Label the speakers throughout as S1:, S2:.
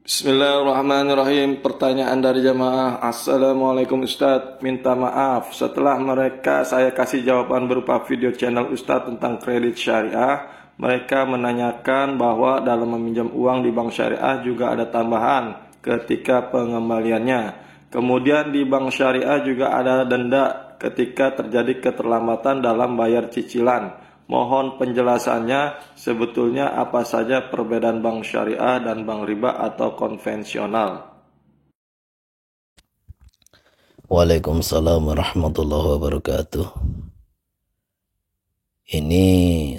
S1: Bismillahirrahmanirrahim. Pertanyaan dari jamaah. Assalamualaikum Ustadz. Minta maaf setelah saya kasih jawaban berupa video channel Ustadz tentang kredit syariah. Mereka menanyakan bahwa dalam meminjam uang di bank syariah juga ada tambahan ketika pengembaliannya. Kemudian di bank syariah juga ada denda ketika terjadi keterlambatan dalam bayar cicilan. Mohon penjelasannya, sebetulnya apa saja perbedaan bank syariah dan bank riba atau konvensional?
S2: Waalaikumsalam warahmatullahi wabarakatuh. Ini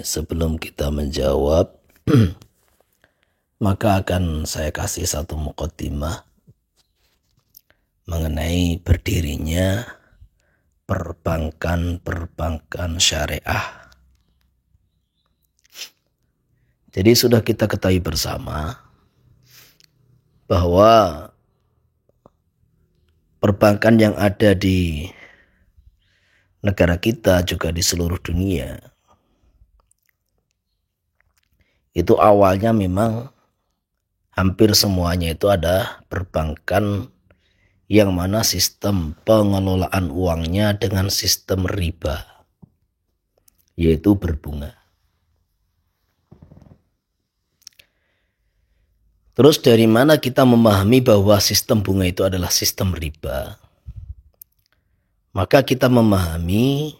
S2: sebelum kita menjawab, maka akan saya kasih satu muqaddimah mengenai berdirinya perbankan syariah. Jadi sudah kita ketahui bersama bahwa perbankan yang ada di negara kita juga di seluruh dunia itu awalnya memang hampir semuanya itu ada perbankan yang mana sistem pengelolaan uangnya dengan sistem riba, yaitu berbunga. Terus dari mana kita memahami bahwa sistem bunga itu adalah sistem riba? Maka kita memahami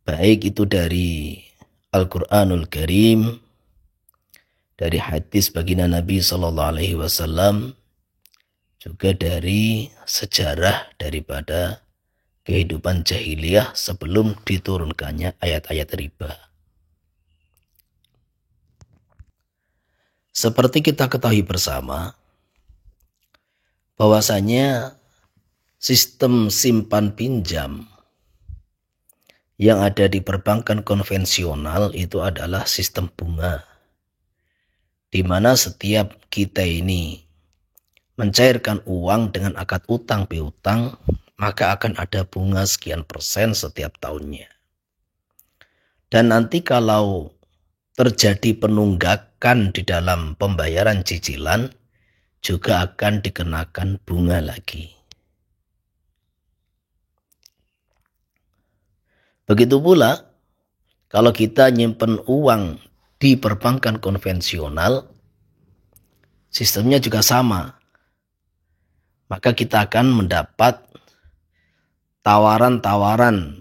S2: baik itu dari Al-Quranul Karim, dari hadis baginda Nabi SAW, juga dari sejarah daripada kehidupan jahiliyah sebelum diturunkannya ayat-ayat riba. Seperti kita ketahui bersama, bahwasanya sistem simpan pinjam yang ada di perbankan konvensional itu adalah sistem bunga, di mana setiap kita ini mencairkan uang dengan akad utang piutang, maka akan ada bunga sekian persen setiap tahunnya. Dan nanti kalau terjadi penunggakan di dalam pembayaran cicilan, juga akan dikenakan bunga lagi. Begitu pula, kalau kita nyimpen uang di perbankan konvensional, sistemnya juga sama. Maka kita akan mendapat tawaran-tawaran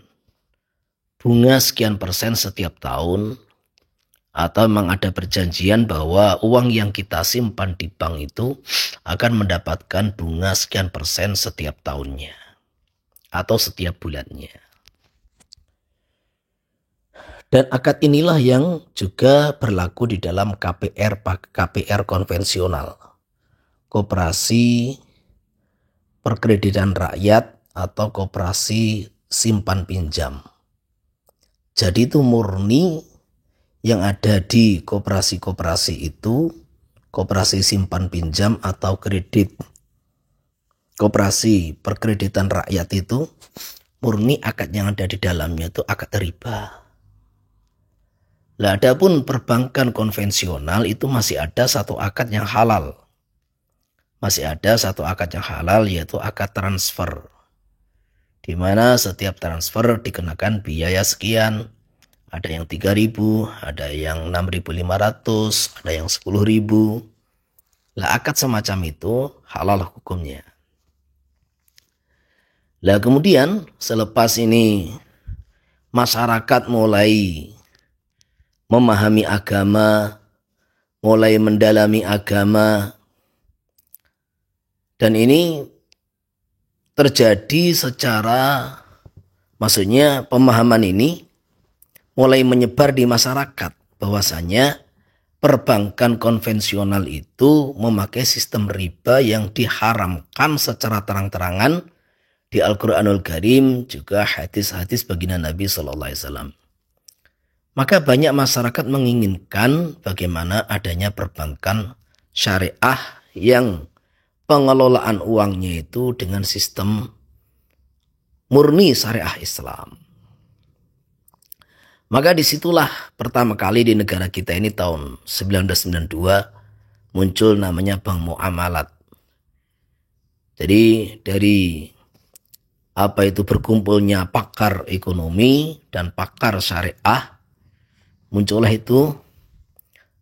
S2: bunga sekian persen setiap tahun, atau memang ada perjanjian bahwa uang yang kita simpan di bank itu akan mendapatkan bunga sekian persen setiap tahunnya atau setiap bulannya. Dan akad inilah yang juga berlaku di dalam KPR konvensional, koperasi perkreditan rakyat atau koperasi simpan pinjam. Jadi itu murni yang ada di koperasi-koperasi itu, koperasi simpan pinjam atau kredit, koperasi perkreditan rakyat itu, murni akad yang ada di dalamnya itu akad riba. Lah adapun perbankan konvensional itu masih ada satu akad yang halal. Masih ada satu akad yang halal, yaitu akad transfer, di mana setiap transfer dikenakan biaya sekian. Ada yang 3.000, ada yang 6.500, ada yang 10.000. Lah akad semacam itu halal hukumnya. Lah kemudian selepas ini masyarakat mulai memahami agama, mulai mendalami agama, dan ini terjadi secara, maksudnya pemahaman ini mulai menyebar di masyarakat bahwasanya perbankan konvensional itu memakai sistem riba yang diharamkan secara terang-terangan di Al-Quranul Karim, juga hadis-hadis baginda Nabi SAW. Maka banyak masyarakat menginginkan bagaimana adanya perbankan syariah yang pengelolaan uangnya itu dengan sistem murni syariah Islam. Maka disitulah pertama kali di negara kita ini tahun 1992 muncul namanya bank muamalat. Jadi dari berkumpulnya pakar ekonomi dan pakar syariah, muncullah itu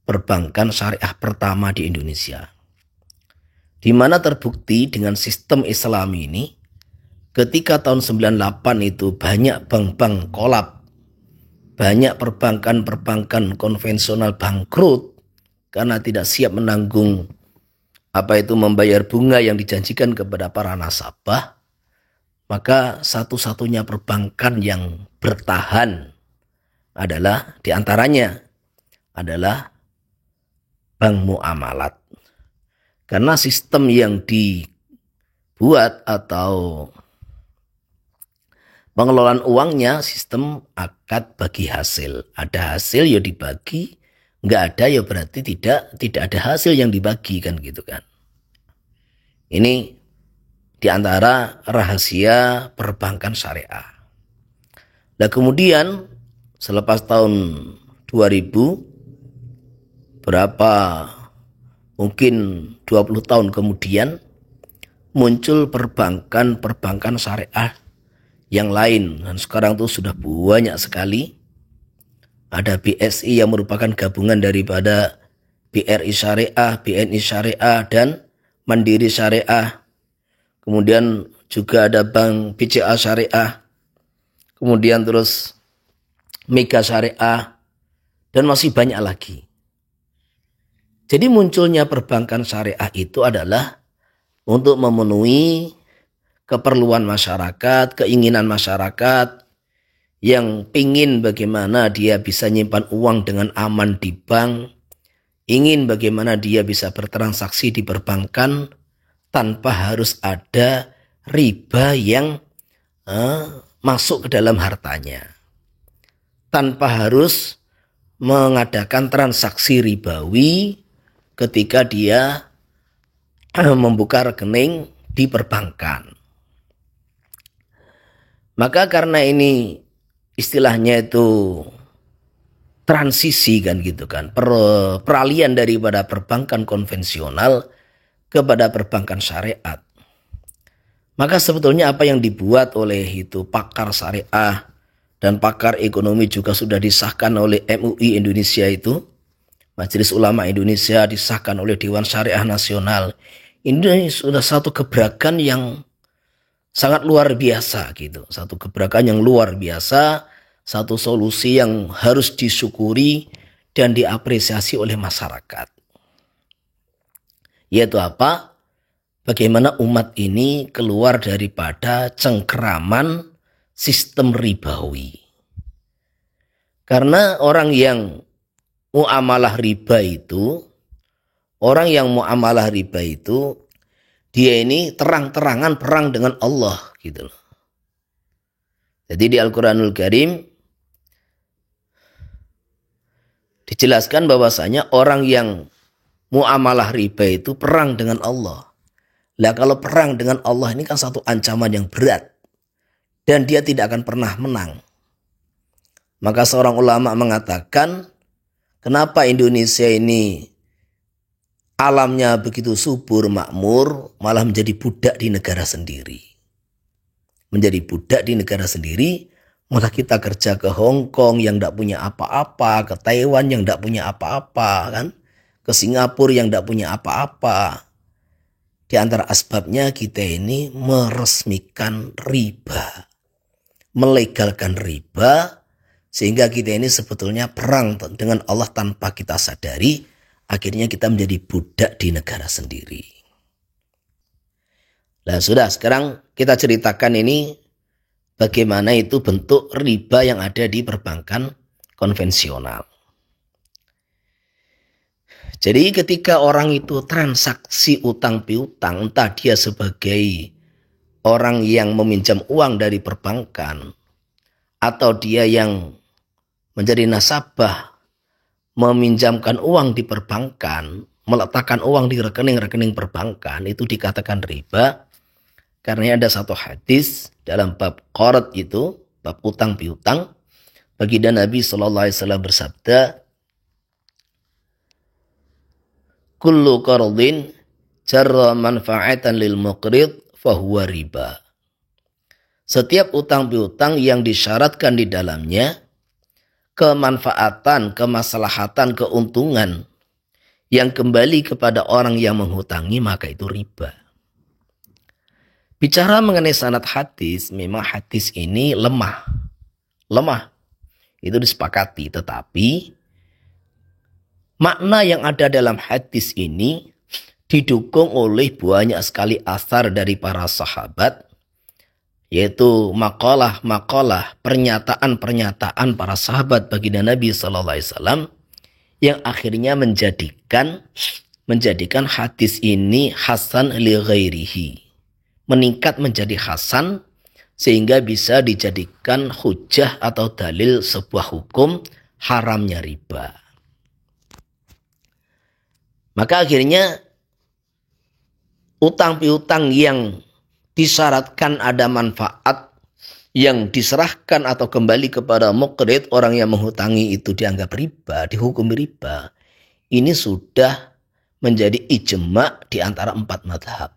S2: perbankan syariah pertama di Indonesia. Di mana terbukti dengan sistem Islam ini, ketika tahun 98 itu banyak bank-bank kolap, banyak perbankan konvensional bangkrut karena tidak siap menanggung membayar bunga yang dijanjikan kepada para nasabah, maka satu-satunya perbankan yang bertahan adalah diantaranya adalah bank muamalat. Karena sistem yang dibuat atau pengelolaan uangnya sistem akad bagi hasil. Ada hasil ya dibagi, nggak ada ya berarti tidak ada hasil yang dibagi, kan gitu kan. Ini diantara rahasia perbankan syariah. Nah kemudian selepas tahun 2000, mungkin 20 tahun kemudian, muncul perbankan syariah yang lain. Dan sekarang tuh sudah banyak sekali. Ada BSI yang merupakan gabungan daripada BRI Syariah, BNI Syariah, dan Mandiri Syariah. Kemudian juga ada Bank BCA Syariah. Kemudian terus Mega Syariah. Dan masih banyak lagi. Jadi munculnya perbankan syariah itu adalah untuk memenuhi keperluan masyarakat, keinginan masyarakat yang pingin bagaimana dia bisa nyimpan uang dengan aman di bank, ingin bagaimana dia bisa bertransaksi di perbankan tanpa harus ada riba yang masuk ke dalam hartanya, tanpa harus mengadakan transaksi ribawi ketika dia membuka rekening di perbankan. Maka karena ini istilahnya itu transisi, kan gitu kan, peralihan daripada perbankan konvensional kepada perbankan syariat. Maka sebetulnya apa yang dibuat oleh itu pakar syariah dan pakar ekonomi juga sudah disahkan oleh MUI Indonesia itu, Majelis Ulama Indonesia, disahkan oleh Dewan Syariah Nasional. Ini sudah satu gebrakan yang sangat luar biasa gitu. Satu gebrakan yang luar biasa, satu solusi yang harus disyukuri dan diapresiasi oleh masyarakat. Yaitu apa? Bagaimana umat ini keluar daripada cengkeraman sistem ribawi. Karena orang yang muamalah riba itu, dia ini terang-terangan perang dengan Allah gitu loh. Jadi di Al-Quranul Karim dijelaskan bahwasanya orang yang muamalah riba itu perang dengan Allah. Lah kalau perang dengan Allah ini kan satu ancaman yang berat dan dia tidak akan pernah menang. Maka seorang ulama mengatakan, kenapa Indonesia ini alamnya begitu subur, makmur, malah menjadi budak di negara sendiri. Menjadi budak di negara sendiri, maka kita kerja ke Hong Kong yang tidak punya apa-apa, ke Taiwan yang tidak punya apa-apa, kan? Ke Singapura yang tidak punya apa-apa. Di antara asbabnya kita ini meresmikan riba, melegalkan riba, sehingga kita ini sebetulnya perang dengan Allah tanpa kita sadari. Akhirnya kita menjadi budak di negara sendiri. Nah sudah, sekarang kita ceritakan ini bagaimana itu bentuk riba yang ada di perbankan konvensional. Jadi ketika orang itu transaksi utang piutang, entah dia sebagai orang yang meminjam uang dari perbankan, atau dia yang menjadi nasabah meminjamkan uang di perbankan, meletakkan uang di rekening-rekening perbankan, itu dikatakan riba. Karena ada satu hadis dalam bab qard itu, bab utang piutang, baginda Nabi SAW bersabda, kullu qardin jarra manfa'atan lil muqrid fahuwa riba. Setiap utang piutang yang disyaratkan di dalamnya kemanfaatan, kemaslahatan, keuntungan yang kembali kepada orang yang menghutangi, maka itu riba. Bicara mengenai sanad hadis, memang hadis ini lemah. Itu disepakati, tetapi makna yang ada dalam hadis ini didukung oleh banyak sekali asar dari para sahabat, yaitu makalah-makalah, pernyataan-pernyataan para sahabat baginda Nabi SAW yang akhirnya menjadikan hadis ini hasan li ghairihi, meningkat menjadi hasan sehingga bisa dijadikan hujah atau dalil sebuah hukum haramnya riba. Maka akhirnya utang piutang yang disyaratkan ada manfaat yang diserahkan atau kembali kepada muqrid, orang yang menghutangi, itu dianggap riba, dihukum riba. Ini sudah menjadi ijma' di antara 4 mazhab.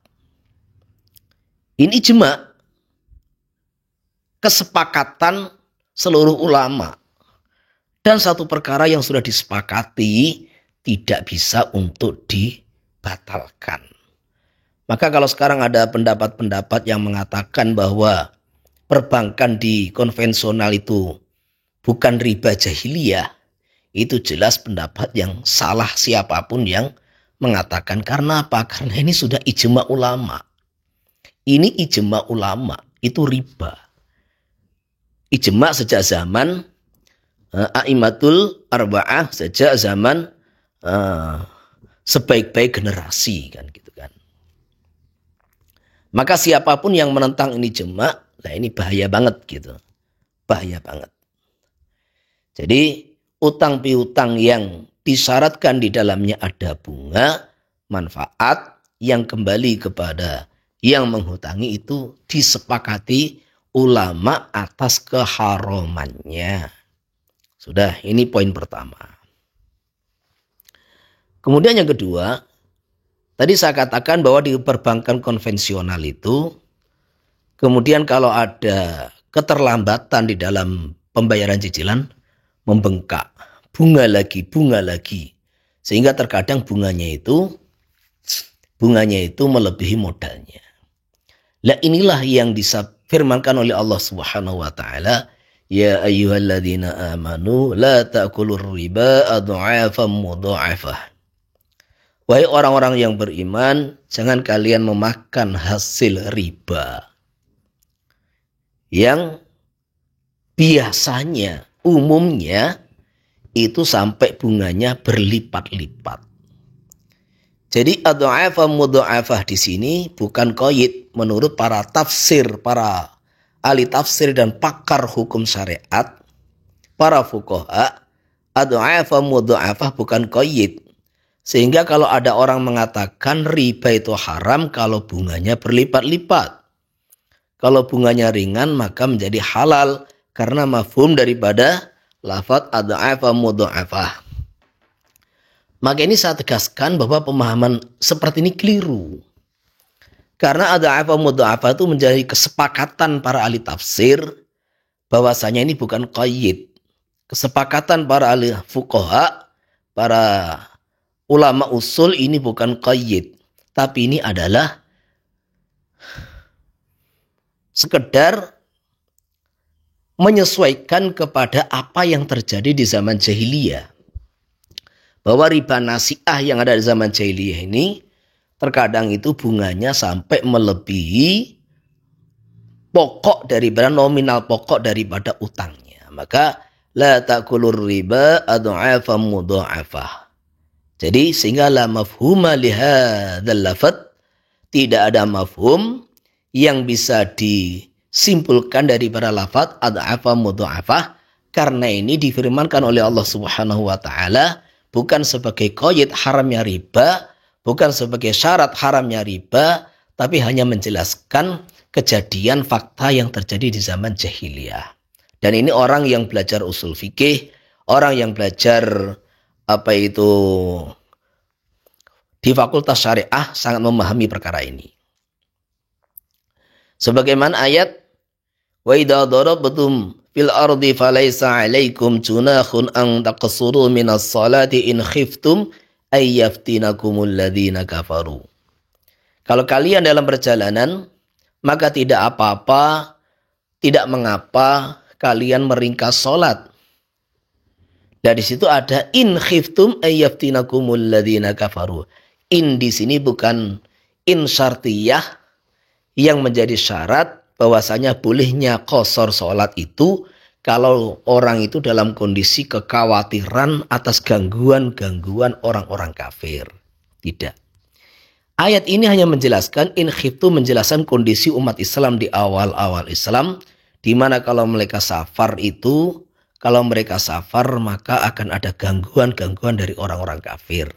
S2: Ini ijma', kesepakatan seluruh ulama. Dan satu perkara yang sudah disepakati tidak bisa untuk dibatalkan. Maka kalau sekarang ada pendapat-pendapat yang mengatakan bahwa perbankan di konvensional itu bukan riba jahiliyah, itu jelas pendapat yang salah siapapun yang mengatakan. Karena apa? Karena ini sudah ijma ulama. Ini ijma ulama, itu riba. Ijma sejak zaman A'immatul Arba'ah, sejak zaman sebaik-baik generasi, kan gitu kan. Maka siapapun yang menentang ini ijma', nah ini bahaya banget gitu. Bahaya banget. Jadi utang piutang yang disyaratkan di dalamnya ada bunga, manfaat yang kembali kepada yang menghutangi, itu disepakati ulama atas keharamannya. Sudah, ini poin pertama. Kemudian yang kedua, tadi saya katakan bahwa di perbankan konvensional itu, kemudian kalau ada keterlambatan di dalam pembayaran cicilan, membengkak. Bunga lagi. Sehingga terkadang bunganya itu melebihi modalnya. Lah inilah yang disafirmankan oleh Allah Subhanahu wa taala, ya ayyuhalladzina amanu la ta'kulur riba adha'afan mudha'afah. Wahai orang-orang yang beriman, jangan kalian memakan hasil riba yang biasanya, umumnya itu sampai bunganya berlipat-lipat. Jadi adha'afah mudha'afah di sini bukan qaid menurut para tafsir, para ahli tafsir dan pakar hukum syariat, para fuqaha. Adha'afah mudha'afah bukan qaid. Sehingga kalau ada orang mengatakan riba itu haram kalau bunganya berlipat-lipat. Kalau bunganya ringan maka menjadi halal karena mafhum daripada lafaz adha'afah mudha'afah. Maka ini saya tegaskan bahwa pemahaman seperti ini keliru. Karena adha'afah mudha'afah itu menjadi kesepakatan para ahli tafsir bahwasanya ini bukan qaid. Kesepakatan para ahli fuqaha, para ulama usul, ini bukan qaid. Tapi ini adalah sekedar menyesuaikan kepada apa yang terjadi di zaman jahiliyah. Bahwa riba nasi'ah yang ada di zaman jahiliyah ini terkadang itu bunganya sampai melebihi pokok daripada nominal pokok daripada utangnya. Maka la ta'kulur riba adha'afan mudha'afah. Jadi sehingga la mafhuma lihadzal lafadz, tidak ada mafhum yang bisa disimpulkan daripada lafadz adha'afan mudha'afah, karena ini difirmankan oleh Allah Subhanahu wa taala bukan sebagai qaid haramnya riba, bukan sebagai syarat haramnya riba, tapi hanya menjelaskan kejadian fakta yang terjadi di zaman jahiliyah. Dan ini orang yang belajar usul fikih, orang yang belajar di Fakultas Syariah sangat memahami perkara ini. Sebagaimana ayat wa idza darabtum fil ardi falaysa 'alaikum junahun an taqsuru minas salati in khiftum ay yaftinakumul ladzina kafaru. Kalau kalian dalam perjalanan, maka tidak apa-apa, tidak mengapa kalian meringkas salat. Dari situ ada in khiftum ay yaftinakumul ladzina kafaru. In di sini bukan in syartiyah yang menjadi syarat bahwasanya bolehnya qashar salat itu kalau orang itu dalam kondisi kekhawatiran atas gangguan-gangguan orang-orang kafir. Tidak. Ayat ini hanya menjelaskan in khiftum, menjelaskan kondisi umat Islam di awal-awal Islam, di mana kalau mereka safar itu, kalau mereka safar maka akan ada gangguan-gangguan dari orang-orang kafir.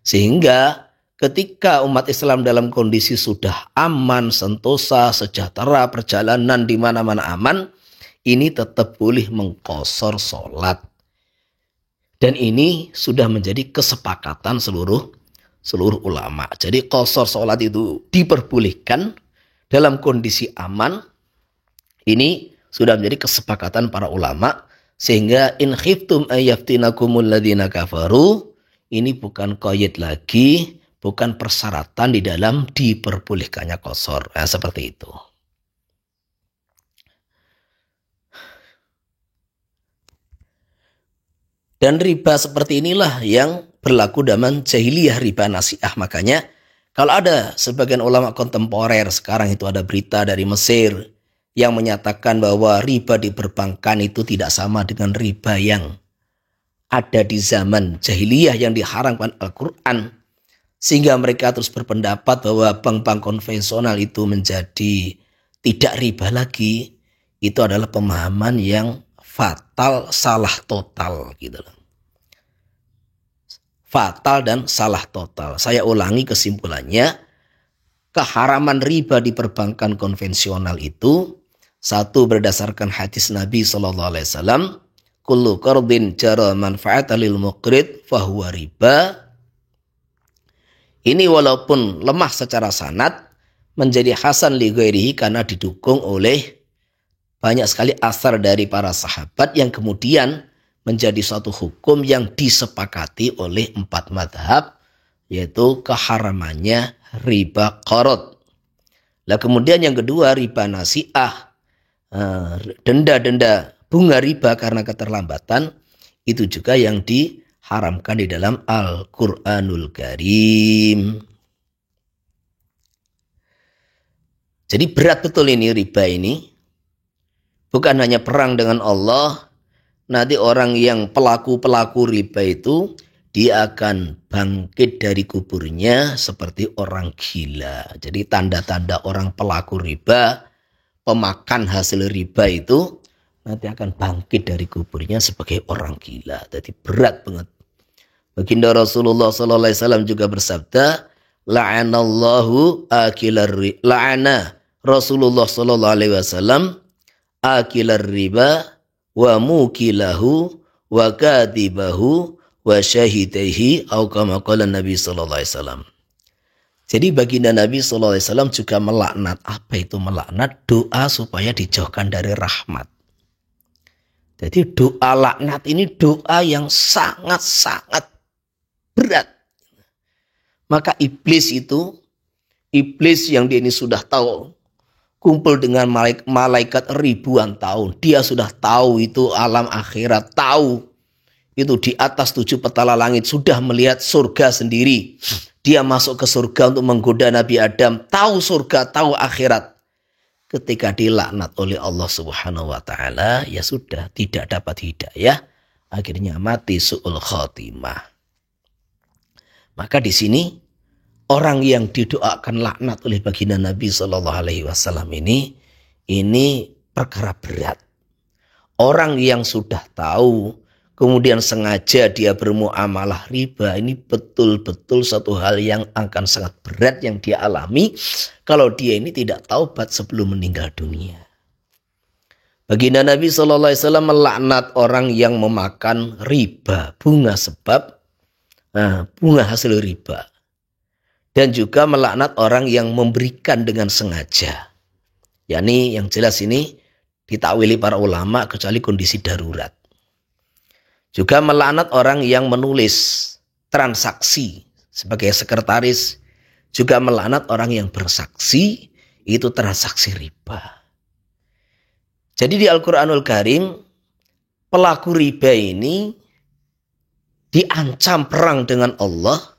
S2: Sehingga ketika umat Islam dalam kondisi sudah aman, sentosa, sejahtera, perjalanan di mana-mana aman, ini tetap boleh mengqashar sholat. Dan ini sudah menjadi kesepakatan seluruh ulama. Jadi qashar sholat itu diperbolehkan dalam kondisi aman. Ini sudah menjadi kesepakatan para ulama. Sehingga in khiftum ayaftinakumul ladzina kafaru, ini bukan qaid lagi, bukan persyaratan di dalam diperbolehkannya qashar. Nah, seperti itu. Dan riba seperti inilah yang berlaku zaman jahiliyah, riba nasi'ah. Makanya kalau ada sebagian ulama kontemporer sekarang itu ada berita dari Mesir yang menyatakan bahwa riba di perbankan itu tidak sama dengan riba yang ada di zaman jahiliyah yang diharamkan Al-Quran. Sehingga mereka terus berpendapat bahwa bank-bank konvensional itu menjadi tidak riba lagi. Itu adalah pemahaman yang fatal, salah total gitu loh. Fatal dan salah total. Saya ulangi kesimpulannya. Keharaman riba di perbankan konvensional itu, satu, berdasarkan hadis Nabi SAW, kullu qardin jara manfa'atan lil muqrid fahuwa riba. Ini walaupun lemah secara sanad, menjadi hasan li ghairihi karena didukung oleh banyak sekali asar dari para sahabat yang kemudian menjadi suatu hukum yang disepakati oleh 4 madhab, yaitu keharamannya riba qard. Lah kemudian yang kedua riba nasi'ah, denda-denda bunga riba karena keterlambatan, itu juga yang diharamkan di dalam Al-Quranul Karim. Jadi berat betul ini riba ini. Bukan hanya perang dengan Allah, nanti orang yang pelaku-pelaku riba itu, dia akan bangkit dari kuburnya seperti orang gila. Jadi tanda-tanda orang pelaku riba, pemakan hasil riba itu, nanti akan bangkit dari kuburnya sebagai orang gila. Jadi berat banget. Baginda Rasulullah SAW juga bersabda, la'anallahu akilar riba. La'ana Rasulullah SAW akilar riba wa mukilahu wa katibahu wa syahidaihi atau kama qala Nabi sallallahu alaihi wasallam. Jadi baginda Nabi sallallahu alaihi wasallam juga melaknat. Apa itu melaknat? Doa supaya dijauhkan dari rahmat. Jadi doa laknat ini doa yang sangat-sangat berat. Maka iblis yang dia ini sudah tahu, kumpul dengan malaikat ribuan tahun. Dia sudah tahu itu alam akhirat. Tahu itu di atas 7 petala langit. Sudah melihat surga sendiri. Dia masuk ke surga untuk menggoda Nabi Adam. Tahu surga, tahu akhirat. Ketika dilaknat oleh Allah Subhanahu wa ta'ala, ya sudah, tidak dapat hidayah. Akhirnya mati su'ul khotimah. Maka di sini orang yang didoakan laknat oleh baginda Nabi SAW ini perkara berat. Orang yang sudah tahu, kemudian sengaja dia bermuamalah riba, ini betul-betul satu hal yang akan sangat berat yang dia alami kalau dia ini tidak taubat sebelum meninggal dunia. Baginda Nabi SAW melaknat orang yang memakan riba, bunga hasil riba. dan juga melaknat orang yang memberikan dengan sengaja. Yakni yang jelas ini ditakwili para ulama kecuali kondisi darurat. Juga melaknat orang yang menulis transaksi sebagai sekretaris, juga melaknat orang yang bersaksi, itu transaksi riba. Jadi di Al-Quranul Karim, pelaku riba ini diancam perang dengan Allah.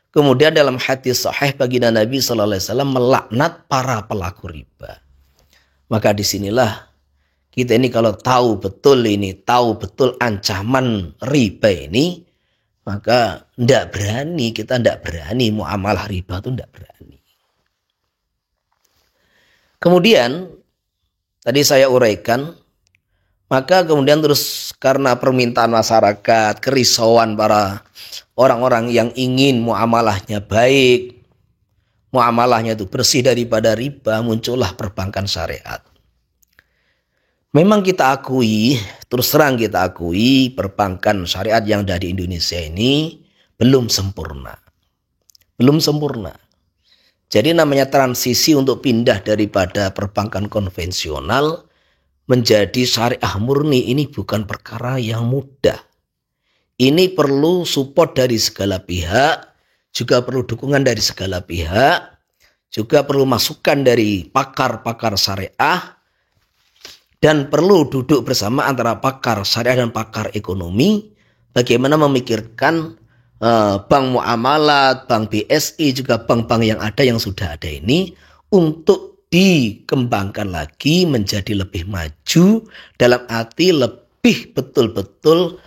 S2: Kemudian dalam hadis sahih baginda Nabi SAW melaknat para pelaku riba. Maka disinilah kita ini kalau tahu betul ancaman riba ini, maka kita tidak berani muamalah riba itu tidak berani. Kemudian tadi saya uraikan, maka kemudian terus karena permintaan masyarakat, kerisauan para orang-orang yang ingin muamalahnya baik, muamalahnya itu bersih daripada riba, muncullah perbankan syariat. Memang kita akui, terus terang kita akui, perbankan syariat yang ada di Indonesia ini belum sempurna. Belum sempurna. Jadi namanya transisi untuk pindah daripada perbankan konvensional menjadi syariah murni ini bukan perkara yang mudah. Ini perlu support dari segala pihak, juga perlu dukungan dari segala pihak, juga perlu masukan dari pakar-pakar syariah, dan perlu duduk bersama antara pakar syariah dan pakar ekonomi, bagaimana memikirkan bank muamalat, bank BSI, juga bank-bank yang ada yang sudah ada ini untuk dikembangkan lagi menjadi lebih maju, dalam arti lebih betul-betul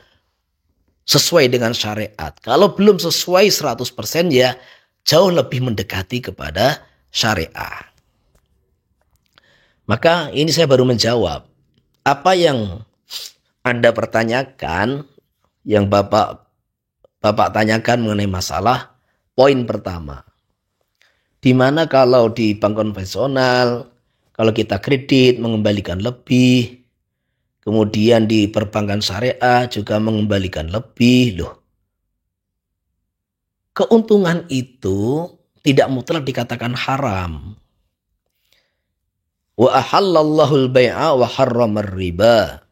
S2: sesuai dengan syariat. Kalau belum sesuai 100% ya jauh lebih mendekati kepada syariah. Maka ini saya baru menjawab. Apa yang Anda pertanyakan, yang Bapak tanyakan mengenai masalah poin pertama. Di mana kalau di bank konvensional, kalau kita kredit mengembalikan lebih, kemudian di perbankan syariah juga mengembalikan lebih. Loh, keuntungan itu tidak mutlak dikatakan haram. Wa ahallallahu al-bai'a wa harramar riba.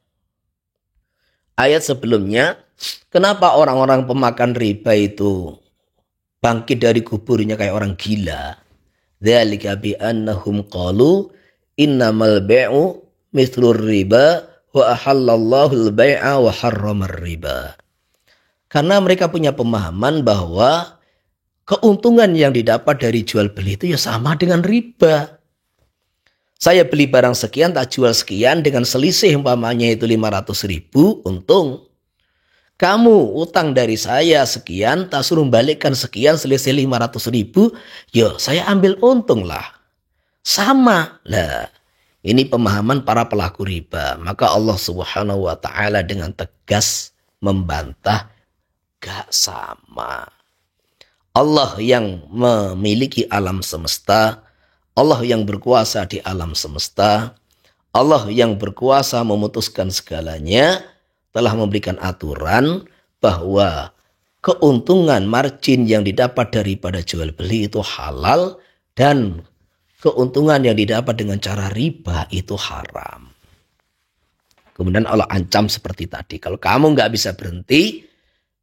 S2: Ayat sebelumnya, kenapa orang-orang pemakan riba itu bangkit dari kuburnya kayak orang gila? Dzalika bi annahum qalu innamal bai'u mithlur riba wa ahallallahu al-bai'a wa harramar riba. Karena mereka punya pemahaman bahwa keuntungan yang didapat dari jual beli itu ya sama dengan riba. Saya beli barang sekian, tak jual sekian, dengan selisih umpamanya itu 500.000 untung. Kamu utang dari saya sekian, tak suruh balikkan sekian, selisih 500.000, ya saya ambil untung lah. Sama lah. Ini pemahaman para pelaku riba. Maka Allah Subhanahu wa ta'ala dengan tegas membantah, gak sama. Allah yang memiliki alam semesta, Allah yang berkuasa di alam semesta, Allah yang berkuasa memutuskan segalanya, telah memberikan aturan bahwa keuntungan margin yang didapat daripada jual beli itu halal, dan keuntungan yang didapat dengan cara riba itu haram. Kemudian Allah ancam seperti tadi, kalau kamu nggak bisa berhenti,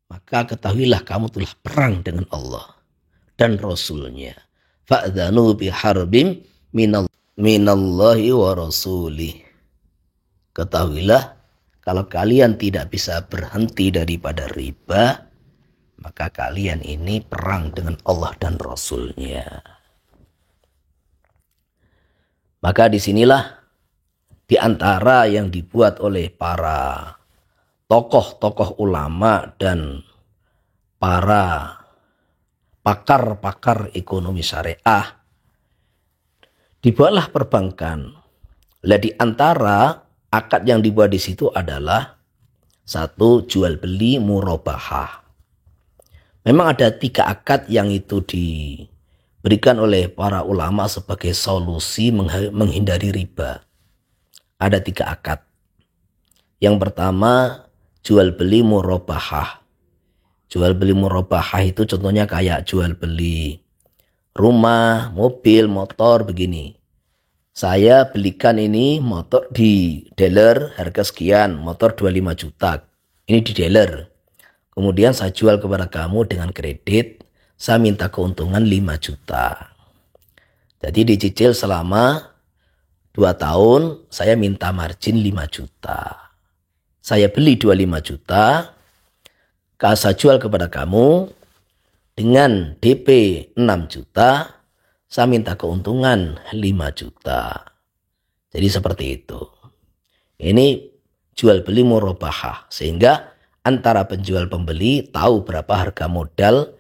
S2: maka ketahuilah kamu telah perang dengan Allah dan Rasulnya. Fa'dhanu biharbim minallahi wa rasulih. Ketahuilah, kalau kalian tidak bisa berhenti daripada riba, maka kalian ini perang dengan Allah dan Rasulnya. Maka disinilah di antara yang dibuat oleh para tokoh-tokoh ulama dan para pakar-pakar ekonomi syariah, dibuatlah perbankan. Lah di antara akad yang dibuat di situ adalah satu, jual beli murabahah. Memang ada 3 akad yang itu diberikan oleh para ulama sebagai solusi menghindari riba. Ada 3 akad. Yang pertama, jual beli murabahah. Jual beli murabahah itu contohnya kayak jual beli rumah, mobil, motor begini. Saya belikan ini motor di dealer harga sekian, motor 25 juta. Ini di dealer. Kemudian saya jual kepada kamu dengan kredit, saya minta keuntungan 5 juta. Jadi dicicil selama 2 tahun, saya minta margin 5 juta. Saya beli 25 juta, saya jual kepada kamu dengan DP 6 juta, saya minta keuntungan 5 juta. Jadi seperti itu. Ini jual beli murabahah, sehingga antara penjual pembeli tahu berapa harga modal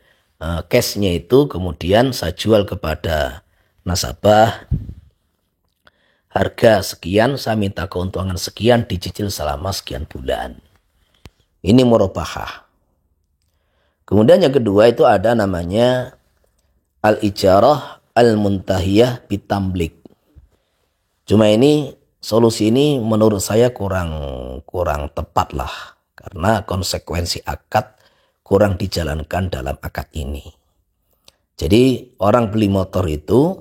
S2: cashnya itu, kemudian saya jual kepada nasabah harga sekian, saya minta keuntungan sekian, dicicil selama sekian bulan. Ini murabahah. Kemudian yang kedua itu ada namanya al-ijarah al-muntahiyah bitamlik. Cuma ini solusi ini menurut saya kurang tepat lah, karena konsekuensi akad kurang dijalankan dalam akad ini. Jadi orang beli motor itu,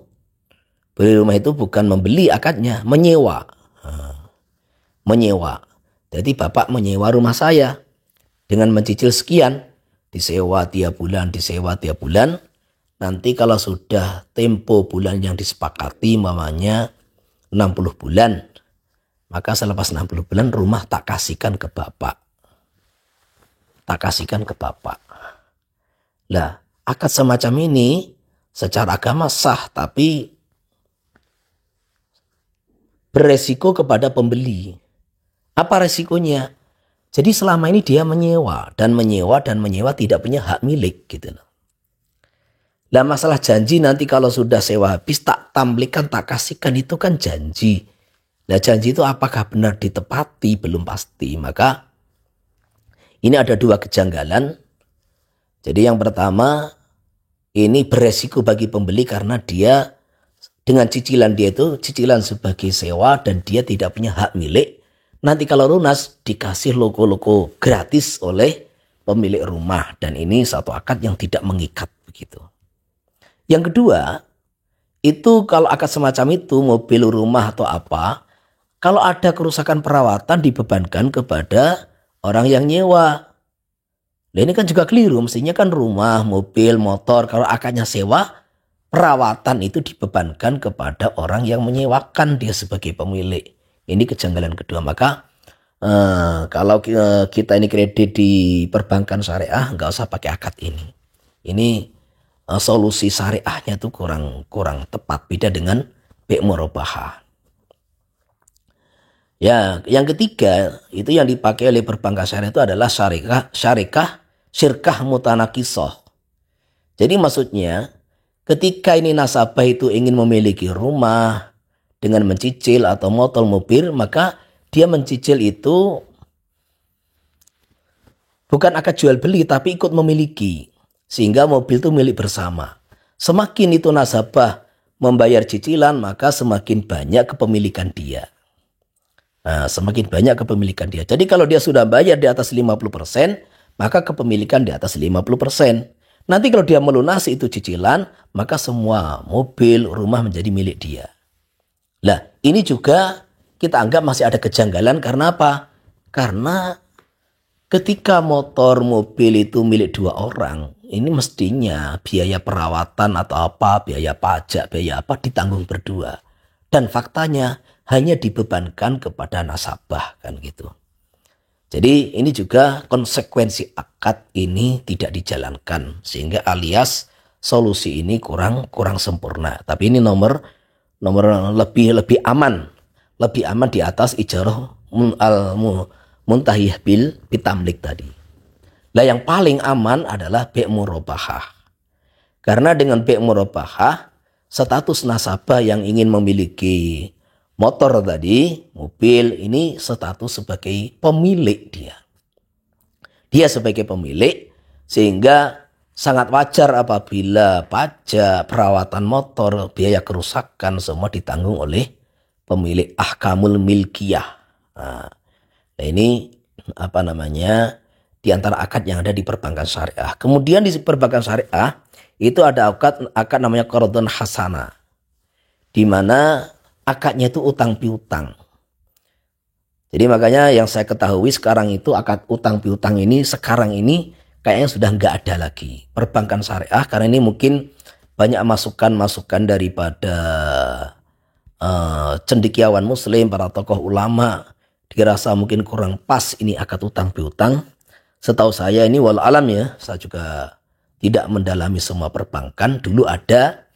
S2: beli rumah itu bukan membeli akadnya, menyewa. Menyewa. Jadi bapak menyewa rumah saya dengan mencicil sekian, disewa tiap bulan, disewa tiap bulan. Nanti kalau sudah tempo bulan yang disepakati, mamanya 60 bulan, maka selepas 60 bulan rumah tak kasihkan ke bapak. Tak kasihkan ke bapak. Lah, akad semacam ini secara agama sah, tapi beresiko kepada pembeli. Apa resikonya? Jadi selama ini dia menyewa dan menyewa tidak punya hak milik gitu loh. Lah masalah janji nanti kalau sudah sewa habis tak tamblikan, tak kasihkan, itu kan janji. Nah janji itu apakah benar ditepati? Belum pasti. Maka ini ada dua kejanggalan. Jadi yang pertama, ini beresiko bagi pembeli karena dia dengan cicilan dia itu cicilan sebagai sewa dan dia tidak punya hak milik. Nanti kalau lunas dikasih loko-loko gratis oleh pemilik rumah, dan ini satu akad yang tidak mengikat begitu. Yang kedua, itu kalau akad semacam itu, mobil, rumah atau apa, kalau ada kerusakan perawatan dibebankan kepada orang yang nyewa. Nah ini kan juga keliru, mestinya kan rumah, mobil, motor, kalau akadnya sewa, perawatan itu dibebankan kepada orang yang menyewakan, dia sebagai pemilik. Ini kejanggalan kedua. Maka kalau kita ini kredit di perbankan syariah, nggak usah pakai akad ini. Ini solusi syariahnya itu kurang tepat, beda dengan bi' murabahah. Ya, yang ketiga itu yang dipakai oleh perbankan syariah itu adalah syirkah mutanakisah. Jadi maksudnya ketika ini nasabah itu ingin memiliki rumah dengan mencicil atau motor, mobil, maka dia mencicil itu bukan akad jual beli tapi ikut memiliki. Sehingga mobil itu milik bersama. Semakin itu nasabah membayar cicilan, maka semakin banyak kepemilikan dia. Nah, semakin banyak kepemilikan dia. Jadi kalau dia sudah bayar di atas 50%, maka kepemilikan di atas 50%. Nanti kalau dia melunasi itu cicilan, maka semua mobil, rumah menjadi milik dia. Nah, ini juga kita anggap masih ada kejanggalan. Karena apa? Karena ketika motor, mobil itu milik dua orang, ini mestinya biaya perawatan atau apa, biaya pajak, biaya apa ditanggung berdua. Dan faktanya hanya dibebankan kepada nasabah kan gitu. Jadi ini juga konsekuensi akad ini tidak dijalankan, sehingga alias solusi ini kurang sempurna. Tapi ini nomor lebih aman di atas ijarah muntahiyah bil bitamlik tadi. Lah yang paling aman adalah bi' murabahah. Karena dengan bi' murabahah, status nasabah yang ingin memiliki motor tadi, mobil, ini status sebagai pemilik dia. Dia sebagai pemilik, sehingga sangat wajar apabila pajak, perawatan motor, biaya kerusakan semua ditanggung oleh pemilik, ahkamul milkiyah. Nah ini di antara akad yang ada di perbankan syariah. Kemudian di perbankan syariah itu ada akad namanya qardun hasanah, di mana akadnya itu utang piutang. Jadi makanya yang saya ketahui sekarang itu akad utang piutang ini sekarang ini kayaknya sudah nggak ada lagi perbankan syariah, karena ini mungkin banyak masukan-masukan daripada cendekiawan muslim, para tokoh ulama, dirasa mungkin kurang pas ini akad utang piutang. Setahu saya ini walau alam ya, saya juga tidak mendalami semua perbankan, dulu ada,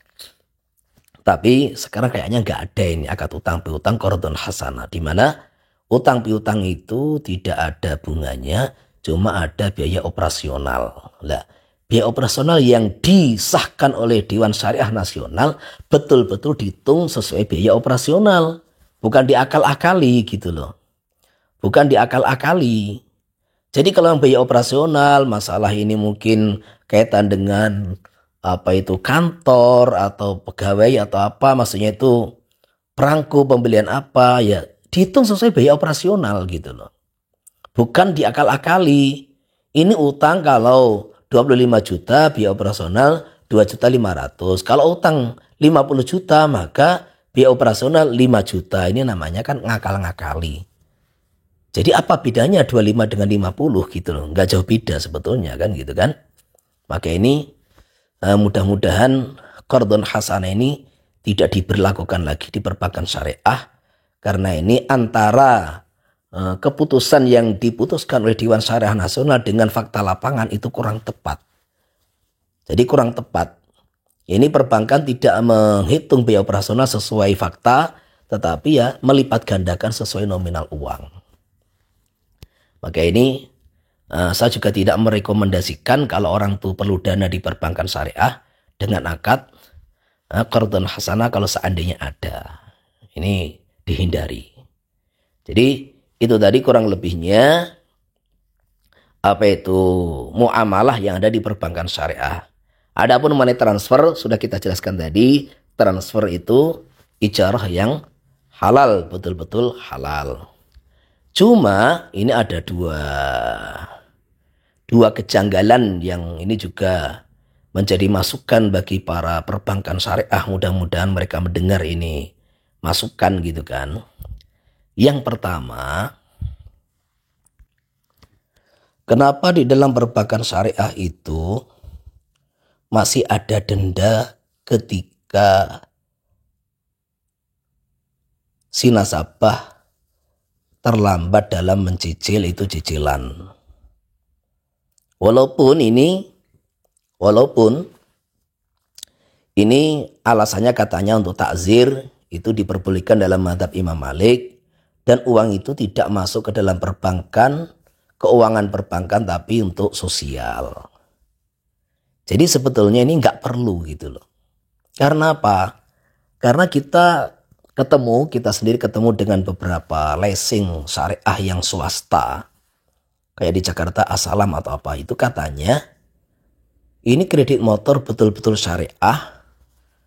S2: tapi sekarang kayaknya nggak ada ini akad utang piutang qardun hasanah, di mana utang piutang itu tidak ada bunganya, cuma ada biaya operasional. Lah, biaya operasional yang disahkan oleh Dewan Syariah Nasional betul-betul dihitung sesuai biaya operasional, bukan diakal-akali gitu loh. Bukan diakal-akali. Jadi kalau biaya operasional, masalah ini mungkin kaitan dengan apa itu kantor atau pegawai atau apa, maksudnya itu perangko pembelian apa, ya dihitung sesuai biaya operasional gitu loh. Bukan diakal-akali. Ini utang kalau 25 juta biaya operasional 2.500.000. Kalau utang 50 juta maka biaya operasional 5 juta. Ini namanya kan ngakal-ngakali. Jadi apa bedanya 25 dengan 50 gitu loh. Nggak jauh beda sebetulnya kan gitu kan. Maka ini mudah-mudahan qardun hasanah ini tidak diberlakukan lagi di perbankan syariah. Karena ini antara keputusan yang diputuskan oleh Dewan Syariah Nasional dengan fakta lapangan itu kurang tepat. Jadi kurang tepat. Ini perbankan tidak menghitung biaya operasional sesuai fakta, tetapi ya melipat gandakan sesuai nominal uang. Maka ini saya juga tidak merekomendasikan kalau orang tuh perlu dana di perbankan syariah dengan akad qardun hasanah kalau seandainya ada. Ini dihindari. Jadi itu tadi kurang lebihnya apa itu muamalah yang ada di perbankan syariah. Adapun money transfer sudah kita jelaskan tadi, transfer itu ijarah yang halal, betul-betul halal. Cuma ini ada dua kejanggalan yang ini juga menjadi masukan bagi para perbankan syariah. Mudah-mudahan mereka mendengar ini masukan gitu kan. Yang pertama, kenapa di dalam perbankan syariah itu masih ada denda ketika si nasabah terlambat dalam mencicil itu cicilan. Walaupun ini alasannya katanya untuk takzir, itu diperbolehkan dalam mazhab Imam Malik, dan uang itu tidak masuk ke dalam perbankan, keuangan perbankan, tapi untuk sosial. Jadi sebetulnya ini nggak perlu gitu loh. Karena apa? Karena kita sendiri ketemu dengan beberapa leasing syariah yang swasta, kayak di Jakarta Asalam atau apa, itu katanya ini kredit motor betul-betul syariah,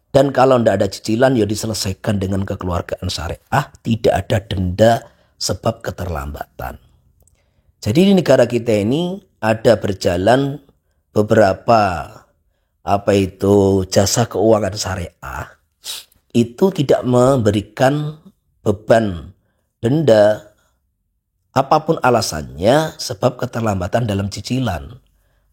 S2: dan kalau tidak ada cicilan ya diselesaikan dengan kekeluargaan syariah, tidak ada denda sebab keterlambatan. Jadi di negara kita ini ada berjalan beberapa jasa keuangan syariah, itu tidak memberikan beban denda apapun alasannya sebab keterlambatan dalam cicilan.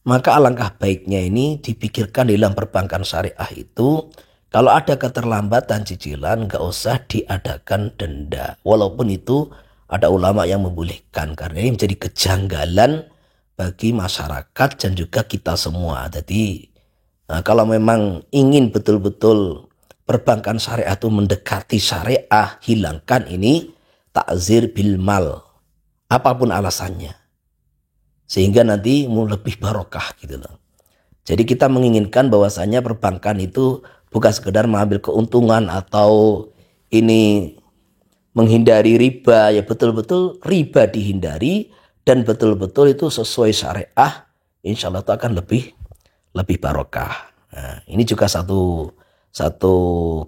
S2: Maka alangkah baiknya ini dipikirkan dalam perbankan syariah itu, kalau ada keterlambatan cicilan gak usah diadakan denda. Walaupun itu ada ulama yang membolehkan, karena ini menjadi kejanggalan bagi masyarakat dan juga kita semua. Jadi kalau memang ingin betul-betul perbankan syariah itu mendekati syariah, hilangkan ini takzir bil mal, apapun alasannya, sehingga nanti mau lebih barokah gitu loh. Jadi kita menginginkan bahwasanya perbankan itu bukan sekedar mengambil keuntungan atau ini menghindari riba, ya betul-betul riba dihindari dan betul-betul itu sesuai syariah, insya Allah itu akan lebih barokah. Nah, ini juga satu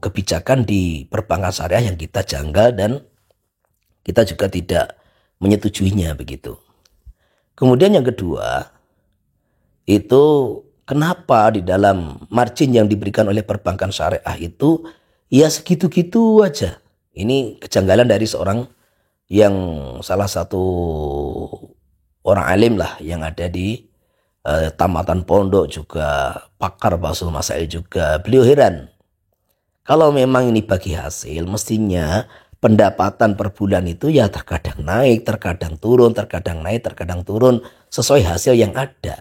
S2: kebijakan di perbankan syariah yang kita janggal dan kita juga tidak menyetujuinya begitu. Kemudian yang kedua, itu kenapa di dalam margin yang diberikan oleh perbankan syariah itu ya segitu-gitu aja. Ini kejanggalan dari seorang yang salah satu orang alim lah yang ada di tamatan pondok, juga pakar basul masail juga. Beliau heran. Kalau memang ini bagi hasil, mestinya pendapatan per bulan itu ya terkadang naik, terkadang turun, terkadang naik, terkadang turun, sesuai hasil yang ada.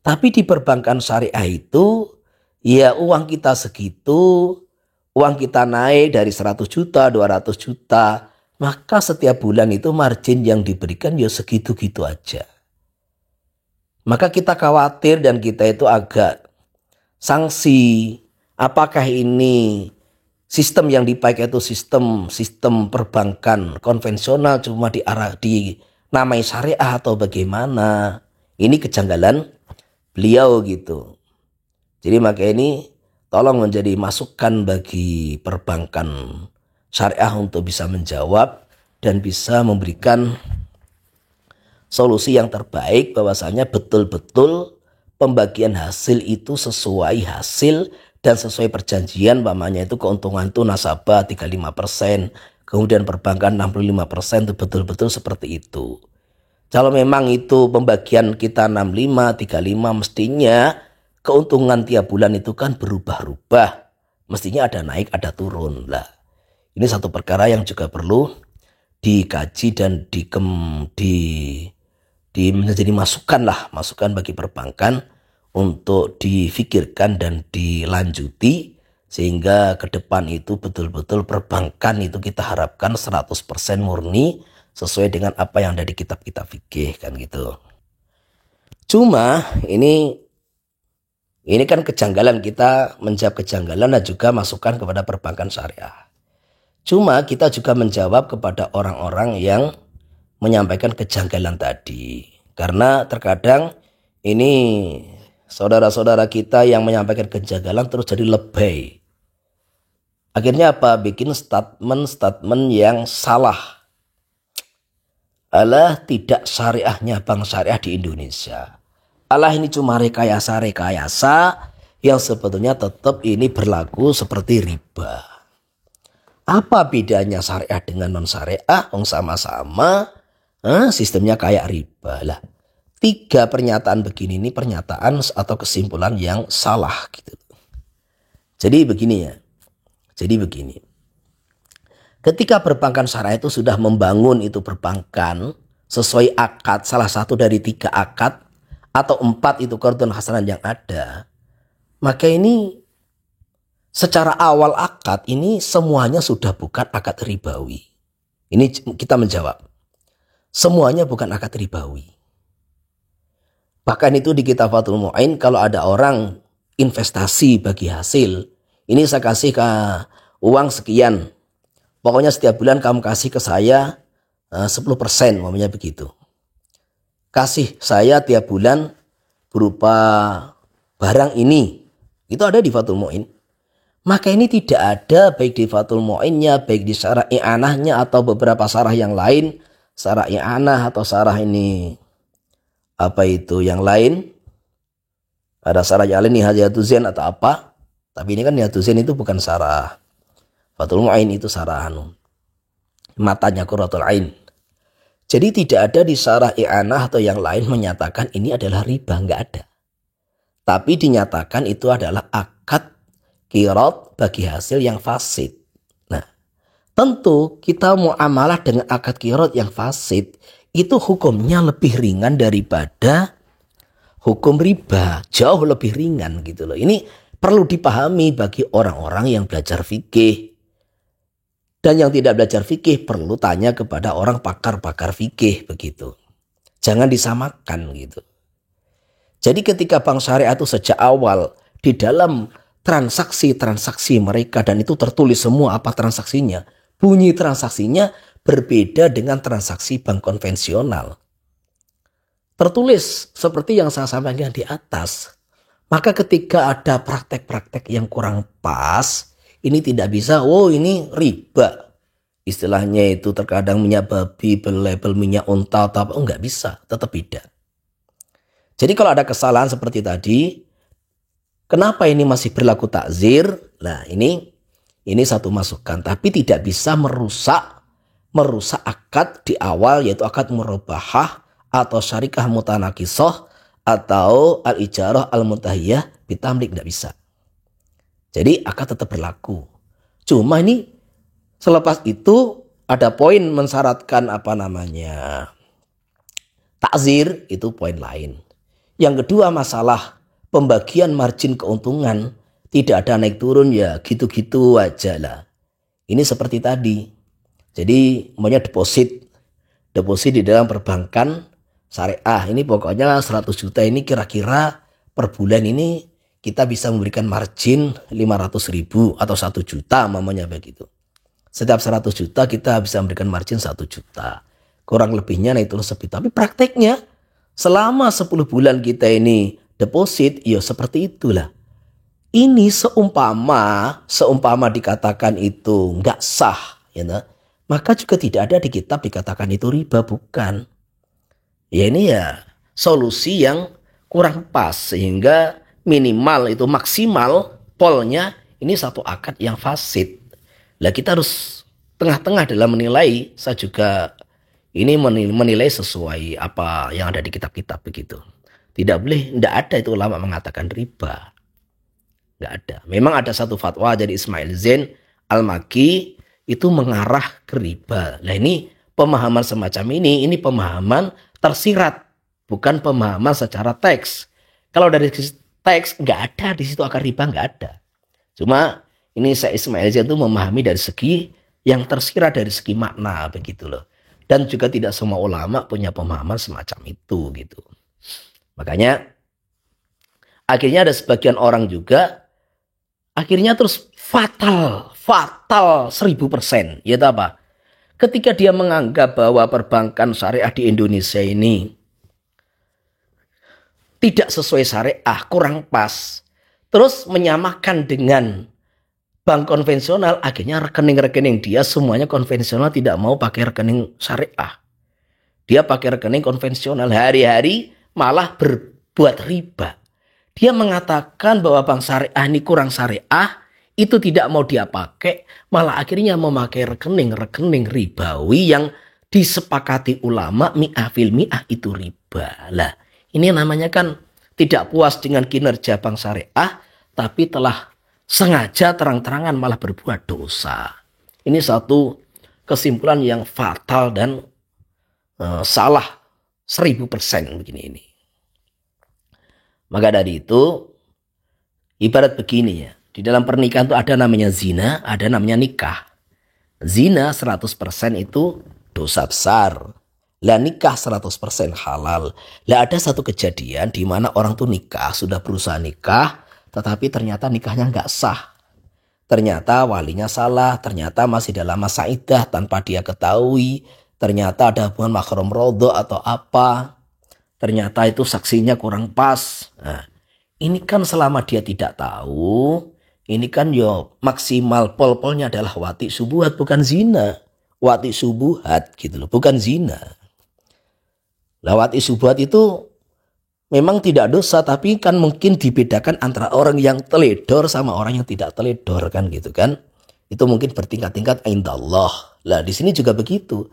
S2: Tapi di perbankan syariah itu, ya uang kita segitu, uang kita naik dari 100 juta, 200 juta, maka setiap bulan itu margin yang diberikan ya segitu-gitu aja. Maka kita khawatir dan kita itu agak sanksi. Apakah ini sistem yang dipakai itu sistem perbankan konvensional cuma dinamai syariah atau bagaimana? Ini kejanggalan beliau gitu. Jadi maka ini tolong menjadi masukan bagi perbankan syariah untuk bisa menjawab dan bisa memberikan solusi yang terbaik, bahwasanya betul-betul pembagian hasil itu sesuai hasil dan sesuai perjanjian. Umpamanya itu keuntungan itu nasabah 35%, kemudian perbankan 65%, itu betul-betul seperti itu. Kalau memang itu pembagian kita 65, 35, mestinya keuntungan tiap bulan itu kan berubah-ubah. Mestinya ada naik, ada turun lah. Ini satu perkara yang juga perlu dikaji dan menjadi masukan bagi perbankan untuk difikirkan dan dilanjuti, sehingga ke depan itu betul-betul perbankan itu kita harapkan 100% murni sesuai dengan apa yang ada di kitab-kitab fikih kan gitu. Cuma ini kan kejanggalan, kita menjawab kejanggalan dan juga masukan kepada perbankan syariah. Cuma kita juga menjawab kepada orang-orang yang menyampaikan kejanggalan tadi. Karena terkadang ini saudara-saudara kita yang menyampaikan kejanggalan terus jadi lebay. Akhirnya apa? Bikin statement yang salah. Alah, tidak syariahnya bank syariah di Indonesia. Alah, ini cuma rekayasa-rekayasa yang sebetulnya tetap ini berlaku seperti riba. Apa bedanya syariah dengan non syariah? Sama-sama sistemnya kayak riba lah. 3 pernyataan begini ini pernyataan atau kesimpulan yang salah gitu. Jadi begini ya. Ketika perbankan syariah itu sudah membangun itu perbankan sesuai akad, salah satu dari 3 akad atau 4 itu qardun hasanan yang ada, maka ini secara awal akad ini semuanya sudah bukan akad ribawi. Ini kita menjawab. Semuanya bukan akad ribawi. Bahkan itu di kitab Fathul Mu'in, kalau ada orang investasi bagi hasil, ini saya kasih ke uang sekian. Pokoknya setiap bulan kamu kasih ke saya 10%, namanya begitu. Kasih saya tiap bulan berupa barang ini. Itu ada di Fathul Mu'in. Maka ini tidak ada baik di Fathul Mu'innya, baik di syarah i'anahnya atau beberapa syarah yang lain, syarah i'anah atau syarah ini apa itu yang lain. Ada syarah yang lain Nihayatul Zain atau apa. Tapi ini kan Nihayatul Zain itu bukan syarah Fathul Mu'in, itu syarah matanya Qurratul Ain. Jadi tidak ada di syarah i'anah atau yang lain menyatakan ini adalah riba, enggak ada. Tapi dinyatakan itu adalah akad qirad bagi hasil yang fasid. Nah, tentu kita muamalah dengan akad qirad yang fasid itu hukumnya lebih ringan daripada hukum riba, jauh lebih ringan gitu loh. Ini perlu dipahami bagi orang-orang yang belajar fikih. Dan yang tidak belajar fikih perlu tanya kepada orang pakar-pakar fikih begitu. Jangan disamakan gitu. Jadi ketika bank syariah itu sejak awal di dalam transaksi mereka, dan itu tertulis semua apa transaksinya, bunyi transaksinya berbeda dengan transaksi bank konvensional. Tertulis seperti yang saya sampaikan di atas. Maka ketika ada praktek-praktek yang kurang pas, ini tidak bisa, oh ini riba. Istilahnya itu terkadang minyak babi berlabel minyak unta atau apa, enggak bisa, tetap beda. Jadi kalau ada kesalahan seperti tadi, Kenapa ini masih berlaku takzir? Nah, ini satu masukan, tapi tidak bisa merusak akad di awal, yaitu akad murabahah atau syarikah mutanakisah atau al-ijarah al-muntahiyah bitamlik, tidak bisa. Jadi akad tetap berlaku. Cuma ini selepas itu ada poin mensyaratkan takzir, itu poin lain. Yang kedua, masalah pembagian margin keuntungan tidak ada naik turun, ya gitu-gitu aja lah. Ini seperti tadi. Jadi maunya deposit di dalam perbankan syariah. Ini pokoknya 100 juta ini kira-kira per bulan ini kita bisa memberikan margin 500.000 atau 1 juta mamanya begitu. Setiap 100 juta kita bisa memberikan margin 1 juta. Kurang lebihnya naik turun seperti. Tapi prakteknya selama 10 bulan kita ini deposit, ya seperti itulah. Ini seumpama dikatakan itu nggak sah, ya, maka juga tidak ada di kitab dikatakan itu riba, bukan. Ya ini ya solusi yang kurang pas, sehingga minimal itu maksimal polnya ini satu akad yang fasid. Lah kita harus tengah-tengah dalam menilai. Saya juga ini menilai sesuai apa yang ada di kitab-kitab begitu. Tidak boleh, tidak ada itu ulama mengatakan riba. Tidak ada. Memang ada satu fatwa dari Ismail Zain Al-Maki itu mengarah ke riba. Nah ini pemahaman semacam ini pemahaman tersirat, bukan pemahaman secara teks. Kalau dari teks nggak ada di situ akar riba, nggak ada. Cuma ini saya Ismail Zain itu memahami dari segi yang tersirat, dari segi makna begitu loh. Dan juga tidak semua ulama punya pemahaman semacam itu gitu. Makanya akhirnya ada sebagian orang juga akhirnya terus fatal 1000%. Yaitu apa? Ketika dia menganggap bahwa perbankan syariah di Indonesia ini tidak sesuai syariah, kurang pas, terus menyamakan dengan bank konvensional, akhirnya rekening-rekening dia semuanya konvensional, tidak mau pakai rekening syariah. Dia pakai rekening konvensional, hari-hari malah berbuat riba. Dia mengatakan bahwa bank syariah ini kurang syariah, itu tidak mau dia pakai, malah akhirnya memakai rekening ribawi yang disepakati ulama mi'ah fil mi'ah itu riba. Lah, ini namanya kan tidak puas dengan kinerja bank syariah, tapi telah sengaja terang-terangan malah berbuat dosa. Ini satu kesimpulan yang fatal dan salah 1000% begini ini. Maka dari itu ibarat begini ya. Di dalam pernikahan itu ada namanya zina, ada namanya nikah. Zina 100% itu dosa besar. Lah nikah 100% halal. Lah ada satu kejadian di mana orang tuh nikah, sudah berusaha nikah, tetapi ternyata nikahnya nggak sah. Ternyata walinya salah, ternyata masih dalam masa iddah tanpa dia ketahui. Ternyata ada hubungan mahram rodho atau apa. Ternyata itu saksinya kurang pas. Nah, ini kan selama dia tidak tahu, ini kan yo maksimal pol-polnya adalah wati subuhat, bukan zina. Wati subuhat gitu loh, bukan zina. Lah wati subuhat itu memang tidak dosa, tapi kan mungkin dibedakan antara orang yang teledor sama orang yang tidak teledor kan gitu kan. Itu mungkin bertingkat-tingkat indallah. Lah di sini juga begitu.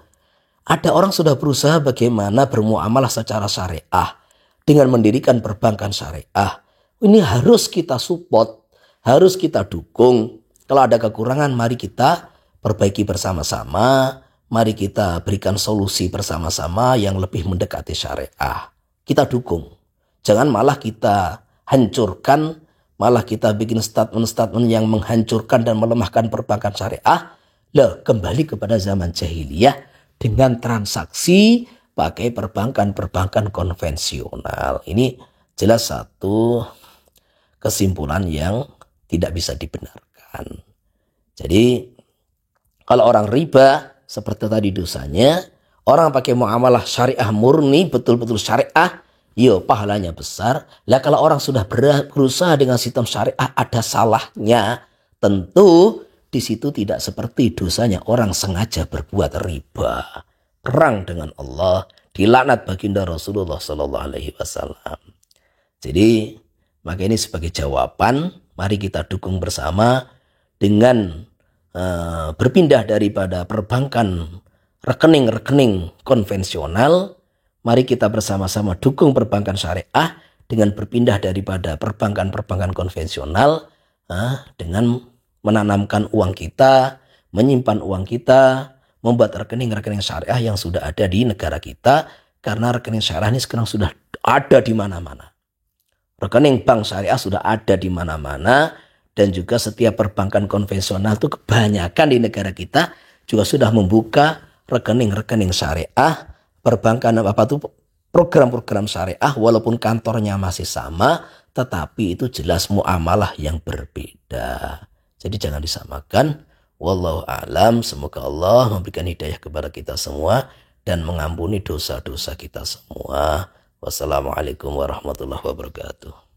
S2: Ada orang sudah berusaha bagaimana bermuamalah secara syariah dengan mendirikan perbankan syariah. Ini harus kita support, harus kita dukung. Kalau ada kekurangan, mari kita perbaiki bersama-sama. Mari kita berikan solusi bersama-sama yang lebih mendekati syariah. Kita dukung. Jangan malah kita hancurkan, malah kita bikin statement-statement yang menghancurkan dan melemahkan perbankan syariah. Lah, kembali kepada zaman jahiliyah dengan transaksi pakai perbankan konvensional. Ini jelas satu kesimpulan yang tidak bisa dibenarkan. Jadi kalau orang riba seperti tadi dosanya, orang pakai muamalah syariah murni, betul-betul syariah, yo pahalanya besar. Lah kalau orang sudah berusaha dengan sistem syariah ada salahnya, tentu di situ tidak seperti dosanya orang sengaja berbuat riba, perang dengan Allah, dilaknat baginda Rasulullah Sallallahu Alaihi Wasallam. Jadi Maka ini sebagai jawaban, mari kita dukung bersama dengan berpindah daripada perbankan rekening-rekening konvensional. Mari kita bersama-sama dukung perbankan syariah dengan berpindah daripada perbankan-perbankan konvensional dengan menanamkan uang kita, menyimpan uang kita, membuat rekening-rekening syariah yang sudah ada di negara kita, karena rekening syariah ini sekarang sudah ada di mana-mana. Rekening bank syariah sudah ada di mana-mana, dan juga setiap perbankan konvensional itu kebanyakan di negara kita juga sudah membuka rekening-rekening syariah, program-program syariah, walaupun kantornya masih sama, tetapi itu jelas muamalah yang berbeda. Jadi jangan disamakan. Wallahu a'lam. Semoga Allah memberikan hidayah kepada kita semua dan mengampuni dosa-dosa kita semua. Wassalamualaikum warahmatullahi wabarakatuh.